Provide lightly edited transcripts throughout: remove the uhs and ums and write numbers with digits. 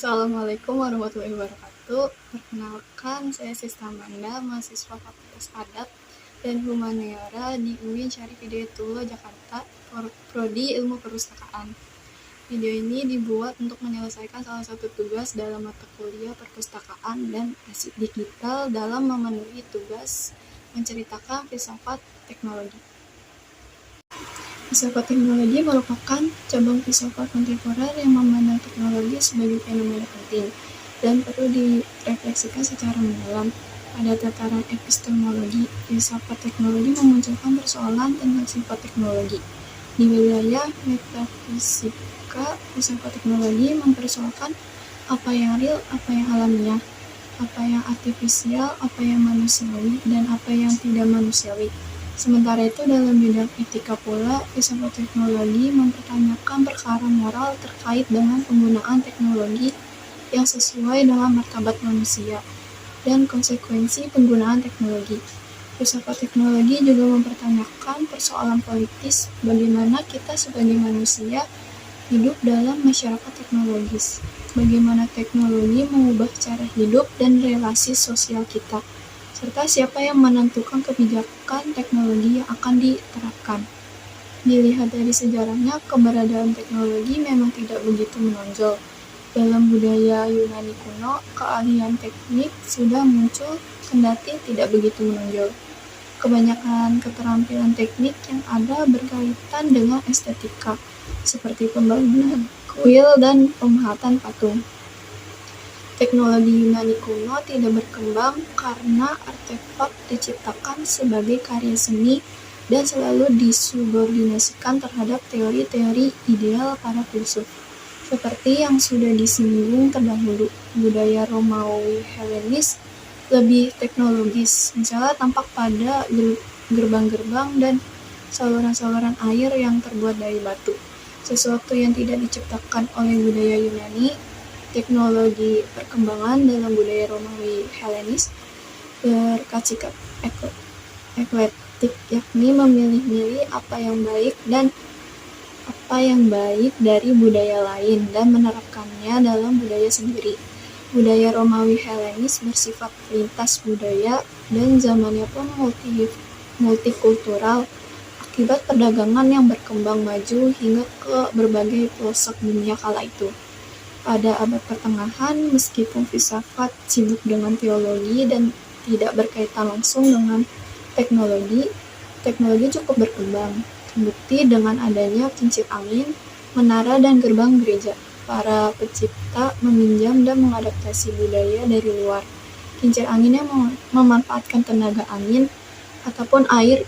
Assalamualaikum warahmatullahi wabarakatuh. Perkenalkan, saya Sista Amanda, mahasiswa Fakultas Adab dan Humaniora di UIN Syarif Hidayatullah Jakarta, Prodi Ilmu Perpustakaan. Video ini dibuat untuk menyelesaikan salah satu tugas dalam mata kuliah perpustakaan dan arsip digital dalam memenuhi tugas menceritakan filsafat teknologi. Filsafat teknologi merupakan cabang filsafat kontemporer yang memandang teknologi sebagai fenomena penting dan perlu direfleksikan secara mendalam. Pada tataran epistemologi, filsafat teknologi memunculkan persoalan tentang sifat teknologi. Di wilayah metafisika, filsafat teknologi mempersoalkan apa yang real, apa yang alamiah, apa yang artifisial, apa yang manusiawi, dan apa yang tidak manusiawi. Sementara itu, dalam bidang etika pula, filsafat teknologi mempertanyakan perkara moral terkait dengan penggunaan teknologi yang sesuai dengan martabat manusia dan konsekuensi penggunaan teknologi. Filsafat teknologi juga mempertanyakan persoalan politis, bagaimana kita sebagai manusia hidup dalam masyarakat teknologis, bagaimana teknologi mengubah cara hidup dan relasi sosial kita, serta siapa yang menentukan kebijakan teknologi yang akan diterapkan. Dilihat dari sejarahnya, keberadaan teknologi memang tidak begitu menonjol. Dalam budaya Yunani kuno, keahlian teknik sudah muncul kendati tidak begitu menonjol. Kebanyakan keterampilan teknik yang ada berkaitan dengan estetika, seperti pembangunan kuil dan pemahatan patung. Teknologi Yunani kuno tidak berkembang karena artefak diciptakan sebagai karya seni dan selalu disubordinasikan terhadap teori-teori ideal para filsuf. Seperti yang sudah disinggung terdahulu, budaya Romawi Helenis lebih teknologis, misalnya tampak pada gerbang-gerbang dan saluran-saluran air yang terbuat dari batu. Sesuatu yang tidak diciptakan oleh budaya Yunani. Teknologi perkembangan dalam budaya Romawi Helenis bersikap eklektik, yakni memilih-milih apa yang baik dari budaya lain dan menerapkannya dalam budaya sendiri. Budaya Romawi Helenis bersifat lintas budaya dan zamannya pun multikultural akibat perdagangan yang berkembang maju hingga ke berbagai pelosok dunia kala itu. Pada abad pertengahan, meskipun filsafat sibuk dengan teologi dan tidak berkaitan langsung dengan teknologi cukup berkembang. Terbukti dengan adanya kincir angin, menara, dan gerbang gereja. Para pencipta meminjam dan mengadaptasi budaya dari luar. Kincir anginnya memanfaatkan tenaga angin ataupun air,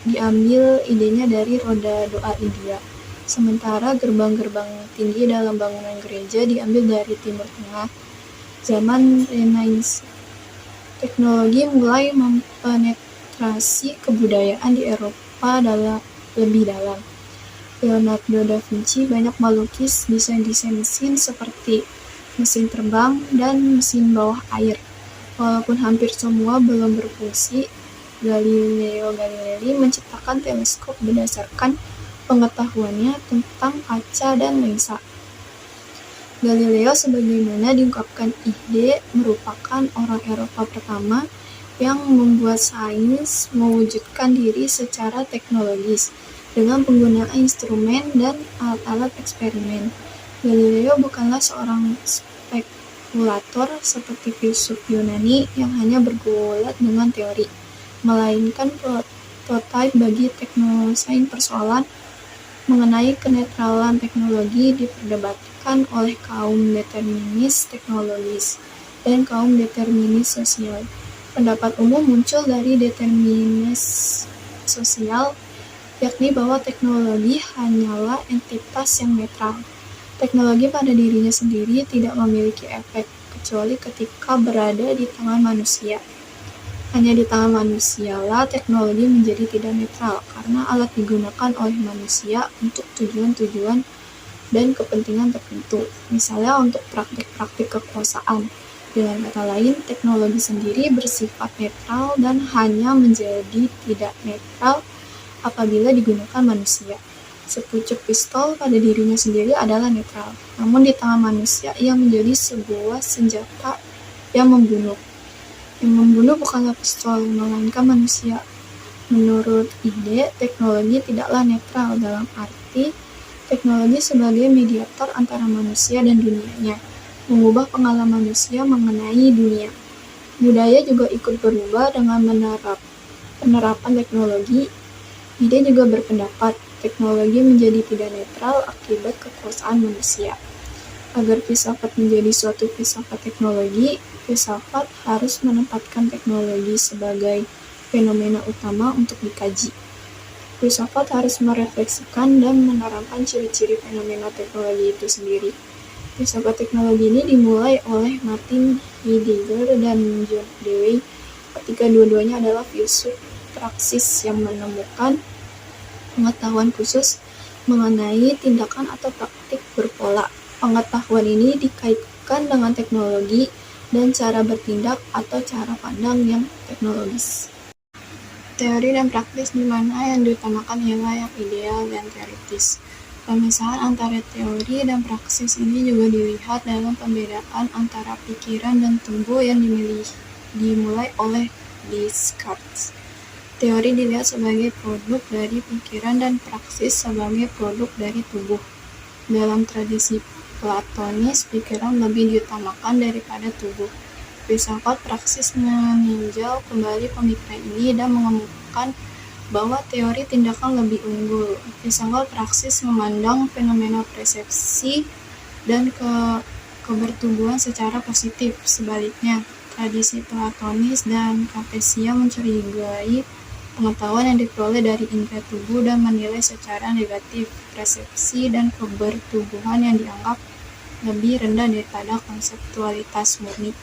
diambil idenya dari roda doa India. Sementara gerbang-gerbang tinggi dalam bangunan gereja diambil dari Timur Tengah. Zaman Renaissance, teknologi mulai mempenetrasi kebudayaan di Eropa lebih dalam. Leonardo da Vinci banyak melukis desain-desain mesin seperti mesin terbang dan mesin bawah air. Walaupun hampir semua belum berfungsi, Galileo Galilei menciptakan teleskop berdasarkan pengetahuannya tentang kaca dan lensa. Galileo, sebagaimana diungkapkan ide, merupakan orang Eropa pertama yang membuat sains mewujudkan diri secara teknologis dengan penggunaan instrumen dan alat-alat eksperimen. Galileo bukanlah seorang spekulator seperti filsuf Yunani yang hanya bergulat dengan teori, melainkan prototipe bagi teknosains. Persoalan mengenai kenetralan teknologi diperdebatkan oleh kaum determinis teknologis dan kaum determinis sosial. Pendapat umum muncul dari determinis sosial, yakni bahwa teknologi hanyalah entitas yang netral. Teknologi pada dirinya sendiri tidak memiliki efek, kecuali ketika berada di tangan manusia. Hanya di tangan manusialah teknologi menjadi tidak netral, karena alat digunakan oleh manusia untuk tujuan-tujuan dan kepentingan tertentu, misalnya untuk praktik-praktik kekuasaan. Dengan kata lain, teknologi sendiri bersifat netral dan hanya menjadi tidak netral apabila digunakan manusia. Sepucuk pistol pada dirinya sendiri adalah netral, namun di tangan manusia ia menjadi sebuah senjata yang membunuh. Yang membunuh bukanlah pistol, melainkan manusia. Menurut ide, teknologi tidaklah netral dalam arti teknologi sebagai mediator antara manusia dan dunianya, mengubah pengalaman manusia mengenai dunia. Budaya juga ikut berubah dengan penerapan teknologi. Ide juga berpendapat teknologi menjadi tidak netral akibat kekuasaan manusia. Agar filsafat menjadi suatu filsafat teknologi, filsafat harus menempatkan teknologi sebagai fenomena utama untuk dikaji. Filsafat harus merefleksikan dan menerangkan ciri-ciri fenomena teknologi itu sendiri. Filsafat teknologi ini dimulai oleh Martin Heidegger dan John Dewey ketika dua-duanya adalah filsuf praksis yang menemukan pengetahuan khusus mengenai tindakan atau praktik berpola. Pengetahuan ini dikaitkan dengan teknologi dan cara bertindak atau cara pandang yang teknologis. Teori dan praktis di mana yang diutamakan ialah yang ideal dan teoritis. Pemisahan antara teori dan praksis ini juga dilihat dalam pembedaan antara pikiran dan tubuh yang dimulai oleh Descartes. Teori dilihat sebagai produk dari pikiran dan praksis sebagai produk dari tubuh. Dalam tradisi Platonis, pikiran lebih diutamakan daripada tubuh. Filsafat praksis meninjau kembali pemikiran ini dan mengemukakan bahwa teori tindakan lebih unggul. Filsafat praksis memandang fenomena persepsi dan kebertubuhan secara positif. Sebaliknya, tradisi Platonis dan Cartesia mencurigai pengetahuan yang diperoleh dari indera tubuh dan menilai secara negatif persepsi dan kebertubuhan yang dianggap lebih rendah daripada konseptualitas murni.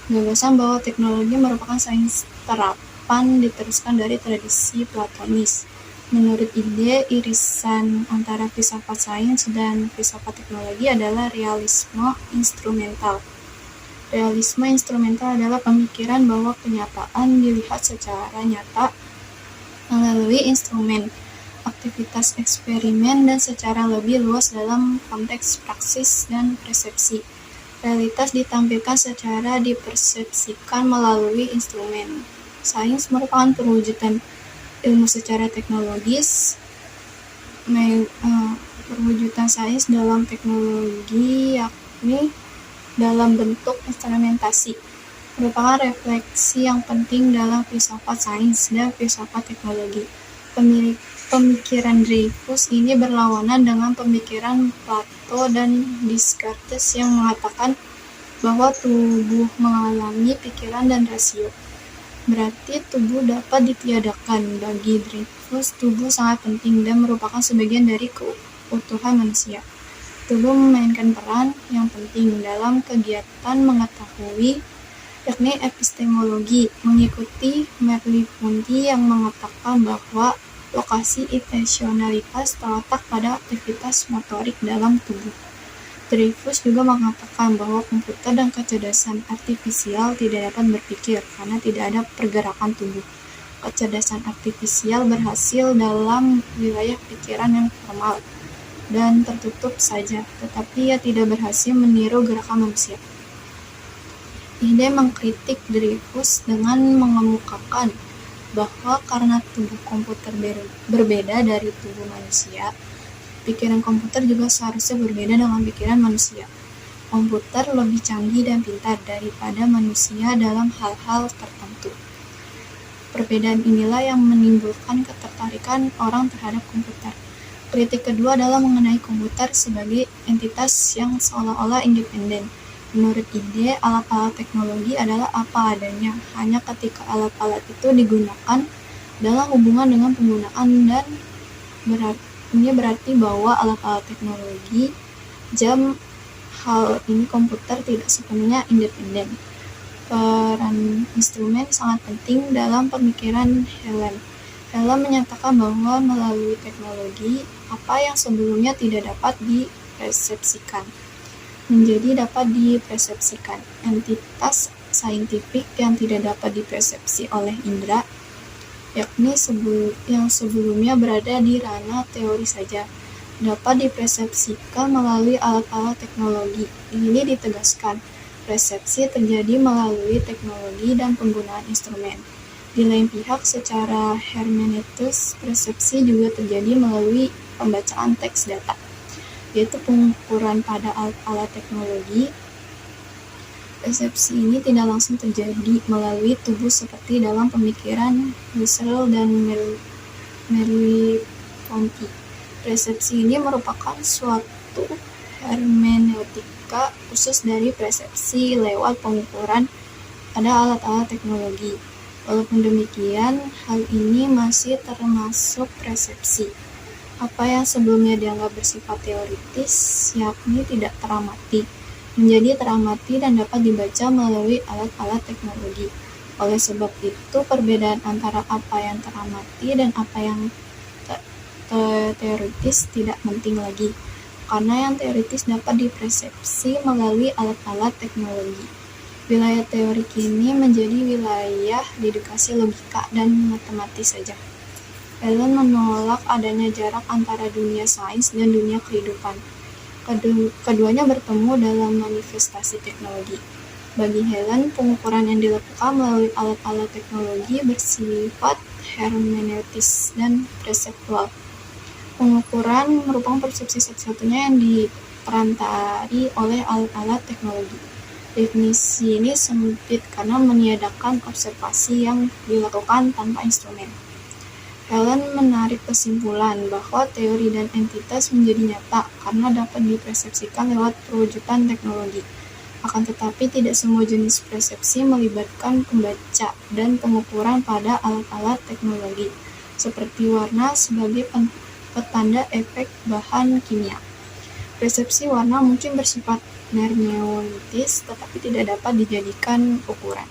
Gagasan bahwa teknologi merupakan sains terapan diteruskan dari tradisi Platonis. Menurut ide, irisan antara filsafat sains dan filsafat teknologi adalah realisme instrumental. Realisme instrumental adalah pemikiran bahwa kenyataan dilihat secara nyata melalui instrumen, aktivitas eksperimen, dan secara lebih luas dalam konteks praksis dan persepsi. Realitas ditampilkan secara dipersepsikan melalui instrumen. Sains merupakan perwujudan ilmu secara teknologis. Perwujudan sains dalam teknologi yakni dalam bentuk instrumentasi merupakan refleksi yang penting dalam filsafat sains dan filsafat teknologi. Pemikiran Dreyfus ini berlawanan dengan pemikiran Plato dan Descartes yang mengatakan bahwa tubuh mengalami pikiran dan rasio. Berarti tubuh dapat ditiadakan. Bagi Dreyfus, tubuh sangat penting dan merupakan sebagian dari keutuhan manusia. Tubuh memainkan peran yang penting dalam kegiatan mengetahui, yakni epistemologi, mengikuti Merleau-Ponty yang mengatakan bahwa lokasi intensionalitas terletak pada aktivitas motorik dalam tubuh. Dreyfus juga mengatakan bahwa komputer dan kecerdasan artifisial tidak dapat berpikir karena tidak ada pergerakan tubuh. Kecerdasan artifisial berhasil dalam wilayah pikiran yang formal dan tertutup saja, tetapi ia tidak berhasil meniru gerakan manusia. Ide mengkritik Dreyfus dengan mengemukakan bahwa karena tubuh komputer berbeda dari tubuh manusia, pikiran komputer juga seharusnya berbeda dengan pikiran manusia. Komputer lebih canggih dan pintar daripada manusia dalam hal-hal tertentu. Perbedaan inilah yang menimbulkan ketertarikan orang terhadap komputer. Kritik kedua adalah mengenai komputer sebagai entitas yang seolah-olah independen. Menurut ide, alat-alat teknologi adalah apa adanya, hanya ketika alat-alat itu digunakan dalam hubungan dengan penggunaan, dan ini berarti bahwa alat-alat teknologi hal ini komputer tidak sepenuhnya independen. Peran instrumen sangat penting dalam pemikiran Helen. Helen menyatakan bahwa melalui teknologi, apa yang sebelumnya tidak dapat dipersepsikan menjadi dapat dipersepsikan. Entitas saintifik yang tidak dapat dipersepsi oleh indera, yakni yang sebelumnya berada di ranah teori saja, dapat dipersepsikan melalui alat-alat teknologi. Ini ditegaskan, persepsi terjadi melalui teknologi dan penggunaan instrumen. Di lain pihak, secara hermeneutis, persepsi juga terjadi melalui pembacaan teks data, yaitu pengukuran pada alat-alat teknologi. Persepsi ini tidak langsung terjadi melalui tubuh seperti dalam pemikiran Husserl dan Merleau-Ponty. Persepsi ini merupakan suatu hermeneutika khusus dari persepsi lewat pengukuran pada alat-alat teknologi. Walaupun demikian, hal ini masih termasuk persepsi. Apa yang sebelumnya dianggap bersifat teoritis, yakni tidak teramati, menjadi teramati dan dapat dibaca melalui alat-alat teknologi. Oleh sebab itu, perbedaan antara apa yang teramati dan apa yang teoritis tidak penting lagi, karena yang teoritis dapat dipersepsi melalui alat-alat teknologi. Wilayah teorik ini menjadi wilayah dedukasi logika dan matematis saja. Helen menolak adanya jarak antara dunia sains dan dunia kehidupan. Keduanya bertemu dalam manifestasi teknologi. Bagi Helen, pengukuran yang dilakukan melalui alat-alat teknologi bersifat hermeneutis dan perseptual. Pengukuran merupakan persepsi satu-satunya yang diperantari oleh alat-alat teknologi. Definisi ini sempit karena meniadakan observasi yang dilakukan tanpa instrumen. Helen menarik kesimpulan bahwa teori dan entitas menjadi nyata karena dapat dipersepsikan lewat perwujudan teknologi. Akan tetapi tidak semua jenis persepsi melibatkan pembaca dan pengukuran pada alat-alat teknologi, seperti warna sebagai petanda efek bahan kimia. Persepsi warna mungkin bersifat hermeneutis, tetapi tidak dapat dijadikan ukuran.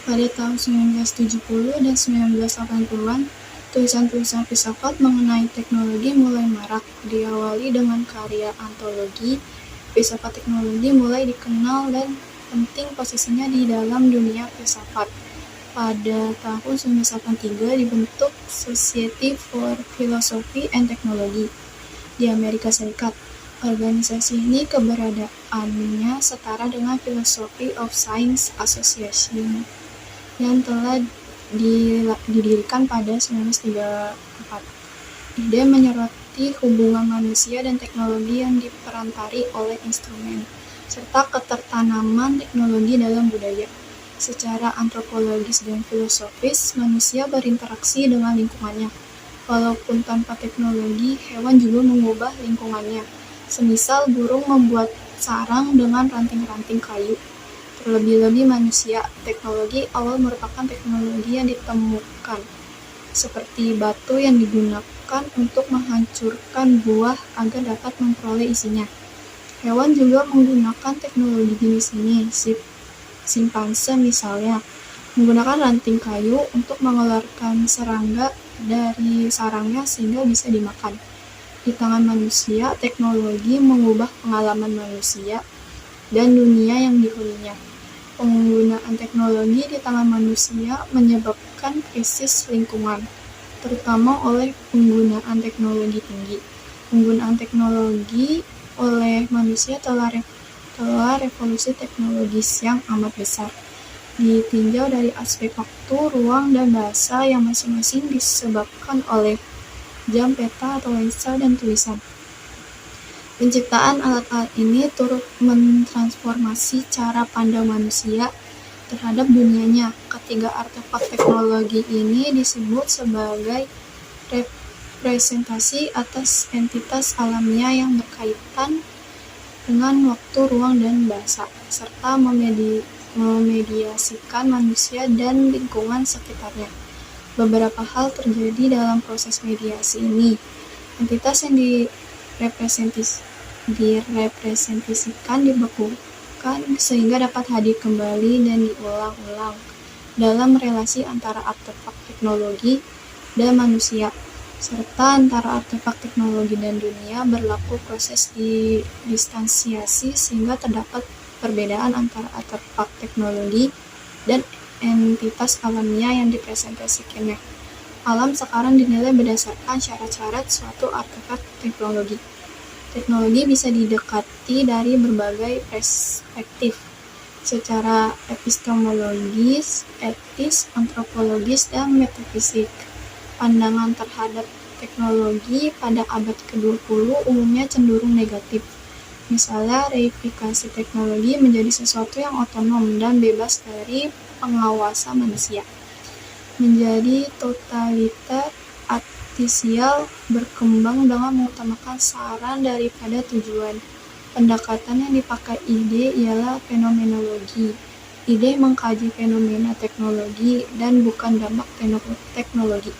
Pada tahun 1970 dan 1980-an, tulisan-tulisan filsafat mengenai teknologi mulai marak. Diawali dengan karya antologi, filsafat teknologi mulai dikenal dan penting posisinya di dalam dunia filsafat. Pada tahun 1983 dibentuk Society for Philosophy and Technology di Amerika Serikat. Organisasi ini keberadaannya setara dengan Philosophy of Science Association yang telah didirikan pada 1934. Ide menyoroti hubungan manusia dan teknologi yang diperantari oleh instrumen, serta ketertanaman teknologi dalam budaya. Secara antropologis dan filosofis, manusia berinteraksi dengan lingkungannya. Walaupun tanpa teknologi, hewan juga mengubah lingkungannya. Semisal burung membuat sarang dengan ranting-ranting kayu. Terlebih-lebih manusia, teknologi awal merupakan teknologi yang ditemukan, seperti batu yang digunakan untuk menghancurkan buah agar dapat memperoleh isinya. Hewan juga menggunakan teknologi jenis ini. Simpanse misalnya, menggunakan ranting kayu untuk mengeluarkan serangga dari sarangnya sehingga bisa dimakan. Di tangan manusia, teknologi mengubah pengalaman manusia dan dunia yang dihuninya. Penggunaan teknologi di tangan manusia menyebabkan krisis lingkungan, terutama oleh penggunaan teknologi tinggi. Penggunaan teknologi oleh manusia telah revolusi teknologis yang amat besar, ditinjau dari aspek waktu, ruang, dan bahasa yang masing-masing disebabkan oleh jam, peta, atau lensa, dan tulisan. Penciptaan alat-alat ini turut mentransformasi cara pandang manusia terhadap dunianya. Ketiga artefak teknologi ini disebut sebagai representasi atas entitas alamiah yang berkaitan dengan waktu, ruang, dan bahasa, serta memediasikan manusia dan lingkungan sekitarnya. Beberapa hal terjadi dalam proses mediasi ini. Entitas yang direpresentasikan dibekukan sehingga dapat hadir kembali dan diulang-ulang dalam relasi antara artefak teknologi dan manusia, serta antara artefak teknologi dan dunia berlaku proses distansiasi sehingga terdapat perbedaan antara artefak teknologi dan entitas alamiah yang dipresentasikannya. Alam sekarang dinilai berdasarkan syarat-syarat suatu artefak teknologi. Teknologi bisa didekati dari berbagai perspektif, secara epistemologis, etis, antropologis, dan metafisik. Pandangan terhadap teknologi pada abad ke-20 umumnya cenderung negatif. Misalnya, reifikasi teknologi menjadi sesuatu yang otonom dan bebas dari pengawasan manusia. Menjadi totaliter artisial, berkembang dengan mengutamakan saran daripada tujuan. Pendekatan yang dipakai ide ialah fenomenologi. Ide mengkaji fenomena teknologi dan bukan dampak teknologi.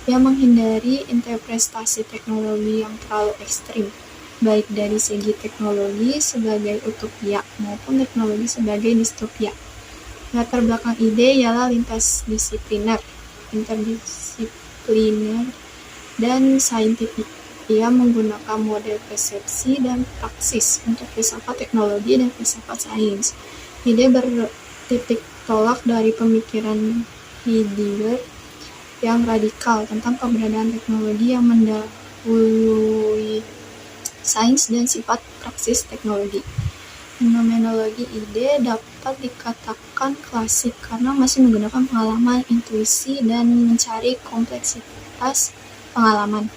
Ia menghindari interpretasi teknologi yang terlalu ekstrim, baik dari segi teknologi sebagai utopia maupun teknologi sebagai distopia. Latar belakang ide ialah lintas disipliner, interdisipliner, dan saintifik. Ia menggunakan model persepsi dan praksis untuk filsafat teknologi dan filsafat sains. Ide bertitik tolak dari pemikiran Heidegger yang radikal tentang keberadaan teknologi yang mendahului sains dan sifat praksis teknologi. Fenomenologi ide dapat dikatakan klasik karena masih menggunakan pengalaman, intuisi, dan mencari kompleksitas pengalaman.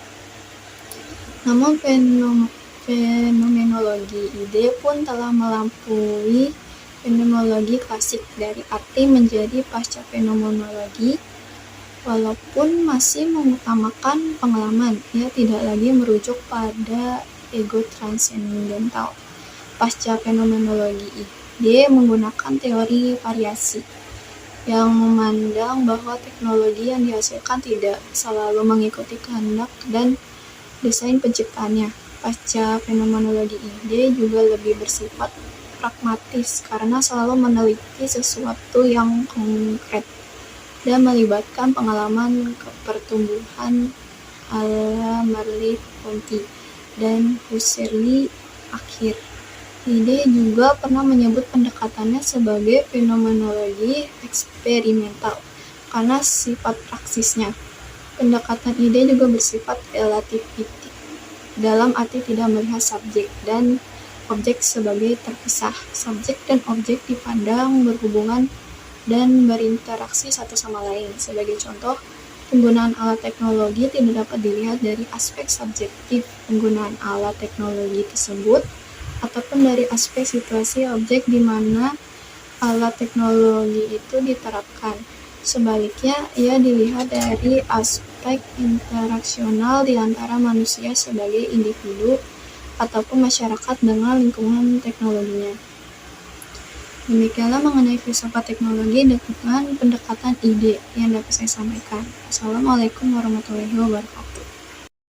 Namun fenomenologi ide pun telah melampaui fenomenologi klasik dari arti menjadi pasca fenomenologi. Walaupun masih mengutamakan pengalaman, ia tidak lagi merujuk pada ego transendental. Pasca fenomenologi ide menggunakan teori variasi yang memandang bahwa teknologi yang dihasilkan tidak selalu mengikuti kehendak dan desain penciptaannya. Pasca fenomenologi ide juga lebih bersifat pragmatis karena selalu meneliti sesuatu yang konkret dan melibatkan pengalaman pertumbuhan ala Merleau-Ponty dan Husserli akhir. Ide juga pernah menyebut pendekatannya sebagai fenomenologi eksperimental karena sifat praksisnya. Pendekatan ide juga bersifat relativistik, dalam arti tidak melihat subjek dan objek sebagai terpisah. Subjek dan objek dipandang berhubungan dan berinteraksi satu sama lain. Sebagai contoh, penggunaan alat teknologi tidak dapat dilihat dari aspek subjektif penggunaan alat teknologi tersebut, ataupun dari aspek situasi objek di mana alat teknologi itu diterapkan. Sebaliknya, ia dilihat dari aspek interaksional di antara manusia sebagai individu ataupun masyarakat dengan lingkungan teknologinya. Demikianlah mengenai filsafat teknologi dengan pendekatan ide yang dapat saya sampaikan. Assalamualaikum warahmatullahi wabarakatuh.